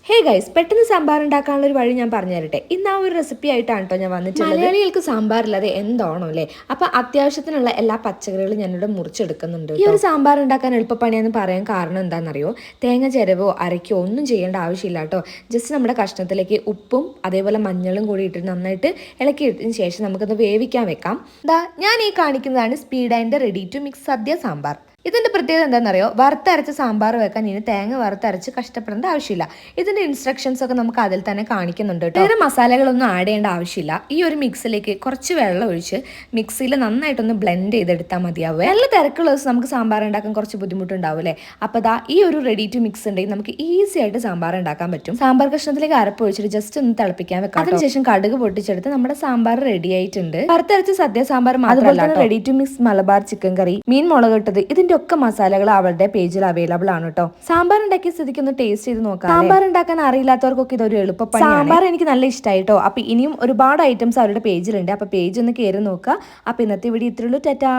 Hey guys, പെട്ടെന്ന് സാമ്പാർ ഉണ്ടാക്കാനുള്ള ഒരു വഴി ഞാൻ പറഞ്ഞു തരട്ടെ. ഇന്ന് ആ ഒരു റെസിപ്പി ആയിട്ടാണ് കേട്ടോ ഞാൻ വന്നിട്ടുള്ളത്. മലയാളികൾക്ക് സാമ്പാറില്ലാതെ എന്താണോ അല്ലേ. അപ്പൊ അത്യാവശ്യത്തിനുള്ള എല്ലാ പച്ചക്കറികളും ഞാനിവിടെ മുറിച്ചെടുക്കുന്നുണ്ട്. ഈ ഒരു സാമ്പാർ ഉണ്ടാക്കാൻ എളുപ്പപ്പണിയെന്ന് പറയാൻ കാരണം എന്താണെന്നറിയോ? തേങ്ങ ചിരവോ അരയ്ക്കോ ഒന്നും ചെയ്യേണ്ട ആവശ്യമില്ല കേട്ടോ. ജസ്റ്റ് നമ്മുടെ കഷ്ണത്തിലേക്ക് ഉപ്പും അതേപോലെ മഞ്ഞളും കൂടി ഇട്ടിട്ട് നന്നായിട്ട് ഇളക്കിയിട്ടതിന് ശേഷം നമുക്കത് വേവിക്കാൻ വെക്കാം. ഞാൻ ഈ കാണിക്കുന്നതാണ് speed and ready to mix sadya sambar. ഇതിന്റെ പ്രത്യേകത എന്താണെന്നറിയോ? വറുത്തരച്ച് സാമ്പാർ വെക്കാൻ ഇനി തേങ്ങ വറുത്തരച്ച് കഷ്ടപ്പെടേണ്ട ആവശ്യമില്ല. ഇതിന്റെ ഇൻസ്ട്രക്ഷൻസ് ഒക്കെ നമുക്ക് അതിൽ തന്നെ കാണിക്കുന്നുണ്ട് കേട്ടോ. വേറെ മസാലകളൊന്നും ആഡ് ചെയ്യേണ്ട ആവശ്യമില്ല. ഈ ഒരു മിക്സിലേക്ക് കുറച്ച് വെള്ളം ഒഴിച്ച് മിക്സിയിൽ നന്നായിട്ടൊന്ന് ബ്ലെൻഡ് ചെയ്തെടുത്താൽ മതിയാവും. നല്ല തിരക്കുള്ള ദിവസം നമുക്ക് സാമ്പാർ ഉണ്ടാക്കാൻ കുറച്ച് ബുദ്ധിമുട്ടുണ്ടാവും അല്ലേ. അപ്പോൾ ഈ ഒരു റെഡി ടു മിക്സ് ഉണ്ടെങ്കിൽ നമുക്ക് ഈസി ആയിട്ട് സാമ്പാർ ഉണ്ടാക്കാൻ പറ്റും. സാമ്പാർ കഷ്ണത്തിലേക്ക് അരപ്പ് ഒഴിച്ചിട്ട് ജസ്റ്റ് ഒന്ന് തിളപ്പിക്കാൻ വെക്കാം. അതിനുശേഷം കടുക് പൊട്ടിച്ചെടുത്ത് നമ്മുടെ സാമ്പാർ റെഡി ആയിട്ടുണ്ട്. വറുത്തരച്ച് സദ്യ സാമ്പാർ മാത്രമല്ല, ready to mix Malabar chicken curry, മീൻ മുളക് ഇട്ടത്, ഇതിന്റെ ഒക്കെ മസാലകൾ അവരുടെ പേജിൽ അവൈലബിൾ ആണ് കേട്ടോ. സാമ്പാർ ഉണ്ടാക്കിയ സ്ഥിതിക്ക് ഒന്ന് ടേസ്റ്റ് ചെയ്ത് നോക്കാം. സാമ്പാർ ഉണ്ടാക്കാൻ അറിയില്ലാത്തവർക്കൊക്കെ ഇതൊരു എളുപ്പപ്പണി. സാമ്പാർ എനിക്ക് നല്ല ഇഷ്ടമായിട്ടോ. അപ്പൊ ഇനിയും ഒരുപാട് ഐറ്റംസ് അവരുടെ പേജിലുണ്ട്. അപ്പൊ പേജ് ഒന്ന് കയറി നോക്കുക. അപ്പൊ ഇന്നത്തെ വീഡിയോ ഇത്രയുള്ളൂ. ടാറ്റാ.